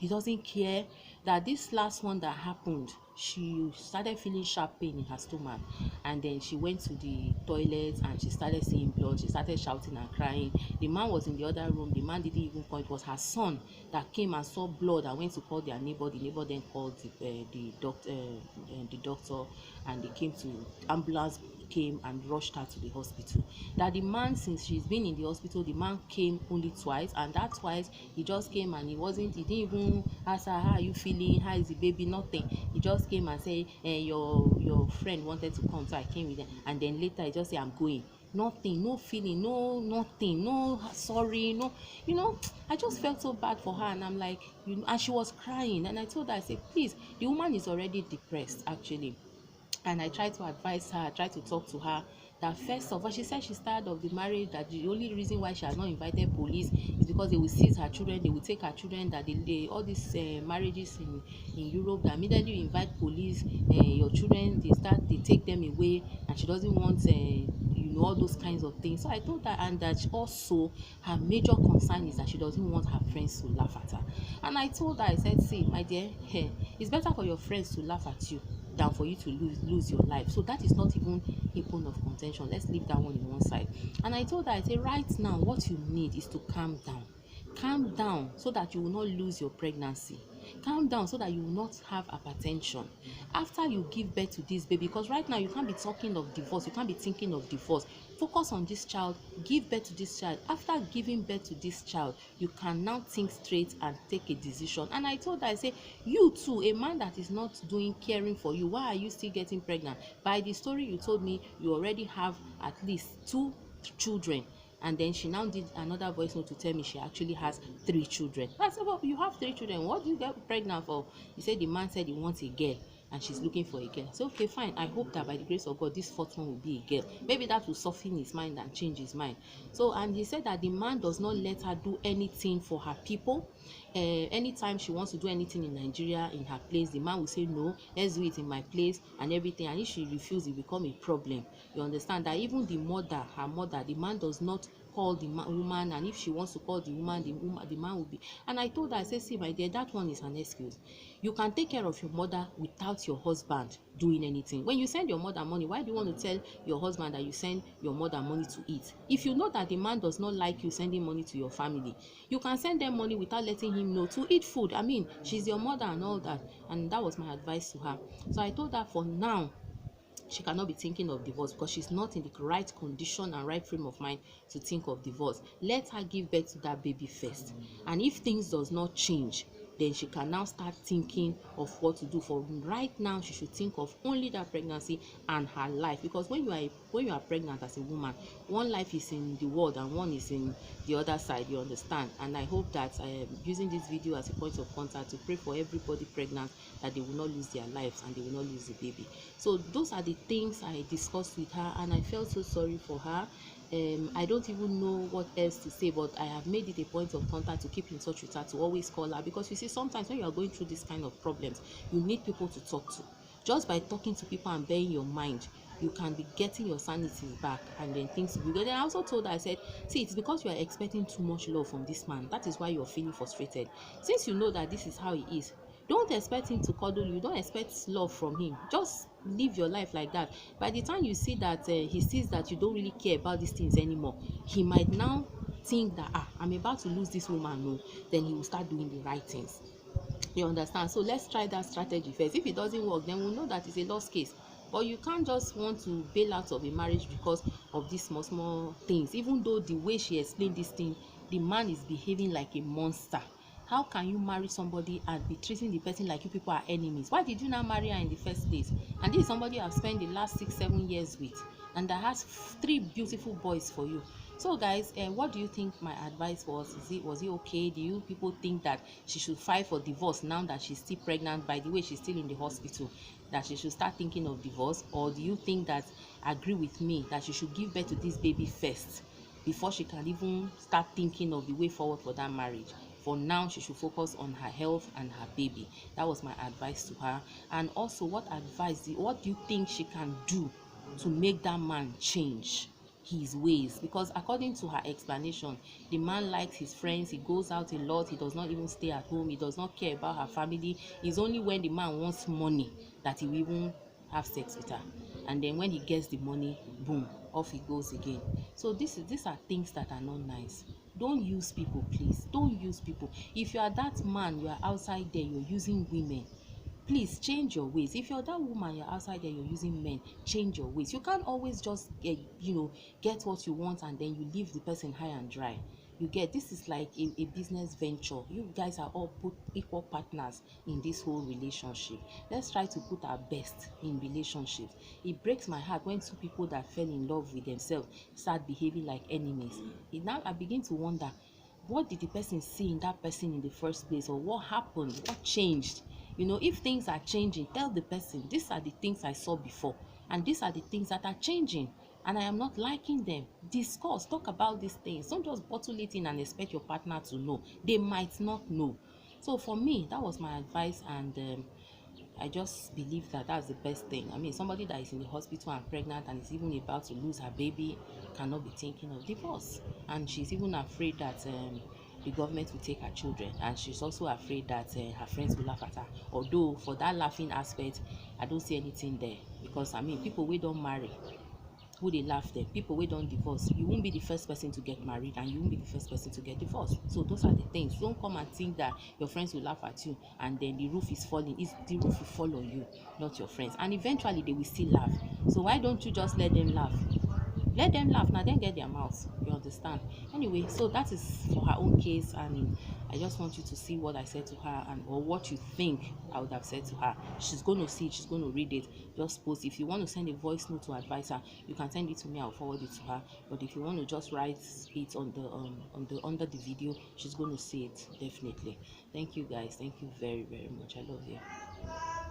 he doesn't care. That this last one that happened, she started feeling sharp pain in her stomach, and then she went to the toilet and she started seeing blood. She started shouting and crying. The man was in the other room. The man didn't even come. It was her son that came and saw blood and went to call their neighbor. The neighbor then called the doctor, and they came to ambulance came and rushed her to the hospital. That the man, since she's been in the hospital, the man came only twice, and that twice he just came and he didn't even ask her, how are you feeling, how is the baby, nothing. He just came and said, your friend wanted to come, so I came with them. And then later he just said, I'm going. Nothing, no feeling, no nothing, no sorry, no, I just felt so bad for her. And I'm like, and she was crying, and I told her, I said, please, the woman is already depressed actually. And I tried to advise her, I tried to talk to her, that first of all, she said she's tired of the marriage, that the only reason why she has not invited police is because they will seize her children, they will take her children, that they all these marriages in Europe, that immediately you invite police, your children, they take them away, and she doesn't want all those kinds of things. So I told her, and that also her major concern is that she doesn't want her friends to laugh at her. And I told her, I said, see my dear, it's better for your friends to laugh at you than for you to lose your life. So that is not even a bone of contention. Let's leave that one in one side. And I told her, I say, right now what you need is to calm down. Calm down so that you will not lose your pregnancy. Calm down so that you will not have hypertension after you give birth to this baby, because right now you can't be talking of divorce, you can't be thinking of divorce. Focus on this child, give birth to this child. After giving birth to this child, you can now think straight and take a decision. And I told her, I say, you too, a man that is not doing caring for you, why are you still getting pregnant? By the story you told me, you already have at least 2 children. And then she now did another voice note to tell me she actually has 3 children. I said, well, you have 3 children, what do you get pregnant for? He said the man said he wants a girl and she's looking for a girl. I said, okay, fine, I hope that by the grace of God this 4th one will be a girl. Maybe that will soften his mind and change his mind. So, and he said that the man does not let her do anything for her people. Anytime she wants to do anything in Nigeria in her place, the man will say, no, let's do it in my place and everything. And if she refuses, it become a problem. You understand that even the mother, her mother, the man does not call the woman, and if she wants to call the woman, the man will be. And I told her, I said, see my dear, that one is an excuse. You can take care of your mother without your husband doing anything. When you send your mother money, why do you want to tell your husband that you send your mother money to eat? If you know that the man does not like you sending money to your family, you can send them money without letting him know, to eat food. I mean, she's your mother and all that. And that was my advice to her. So I told her, for now she cannot be thinking of divorce because she's not in the right condition and right frame of mind to think of divorce. Let her give birth to that baby first, and if things does not change, then she can now start thinking of what to do. For right now, she should think of only that pregnancy and her life, because when you are pregnant as a woman, one life is in the world and one is in the other side, you understand. And I hope that I am using this video as a point of contact to pray for everybody pregnant, that they will not lose their lives and they will not lose the baby. So those are the things I discussed with her, and I felt so sorry for her. I don't even know what else to say, but I have made it a point of contact to keep in touch with her, to always call her, because you see, sometimes when you are going through this kind of problems, you need people to talk to. Just by talking to people and bearing your mind, you can be getting your sanity back, and then things will be good. And I also told her, I said, see, it's because you are expecting too much love from this man, that is why you're feeling frustrated. Since you know that this is how he is, don't expect him to cuddle you, don't expect love from him. Just live your life like that. By the time you see that he sees that you don't really care about these things anymore, he might now think that, I'm about to lose this woman. No, then he will start doing the right things. You understand? So let's try that strategy first. If it doesn't work, then we'll know that it's a lost case. But you can't just want to bail out of a marriage because of these small things. Even though the way she explained this thing, the man is behaving like a monster. How can you marry somebody and be treating the person like you people are enemies? Why did you not marry her in the first place? And this is somebody I've spent the last 6-7 years with, and that has 3 beautiful boys for you. So guys, what do you think my advice was? Was it okay? Do you people think that she should file for divorce now that she's still pregnant? By the way, she's still in the hospital, that she should start thinking of divorce? Or do you think that, agree with me, that she should give birth to this baby first before she can even start thinking of the way forward for that marriage? For now, she should focus on her health and her baby. That was my advice to her. And also, what do you think she can do to make that man change? his ways, because according to her explanation, the man likes his friends, he goes out a lot, he does not even stay at home, he does not care about her family. It's only when the man wants money that he will even have sex with her, and then when he gets the money, boom, off he goes again. So these are things that are not nice. Don't use people, please. Don't use people. If you are that man, you are outside there, you're using women, please change your ways. If you're that woman, you're outside there, you're using men, change your ways. You can't always just get what you want and then you leave the person high and dry. You get, this is like a business venture. You guys are all put equal partners in this whole relationship. Let's try to put our best in relationships. It breaks my heart when two people that fell in love with themselves start behaving like enemies. Now I begin to wonder, what did the person see in that person in the first place, or what happened, what changed? If things are changing, tell the person, these are the things I saw before and these are the things that are changing and I am not liking them. Discuss, talk about these things. Don't just bottle it in and expect your partner to know. They might not know. So for me, that was my advice, and I just believe that that's the best thing. I mean, somebody that is in the hospital and pregnant and is even about to lose her baby cannot be thinking of divorce. And she's even afraid that the government will take her children. And she's also afraid that her friends will laugh at her. Although, for that laughing aspect, I don't see anything there. Because, I mean, people we don't marry, who dey laugh dem, people wey don divorce, you won't be the first person to get married and you won't be the first person to get divorced. So those are the things. Don't come and think that your friends will laugh at you and then the roof is falling. The roof will fall on you, not your friends, and eventually they will still laugh. So why don't you just let them laugh? Let them laugh, now then get their mouths, you understand? Anyway, so that is for her own case, and I just want you to see what I said to her, and or what you think I would have said to her. She's going to see it, she's going to read it. Just post. If you want to send a voice note to advise her, you can send it to me, I'll forward it to her. But if you want to just write it on the under the video, she's going to see it definitely. Thank you guys, thank you very, very much. I love you.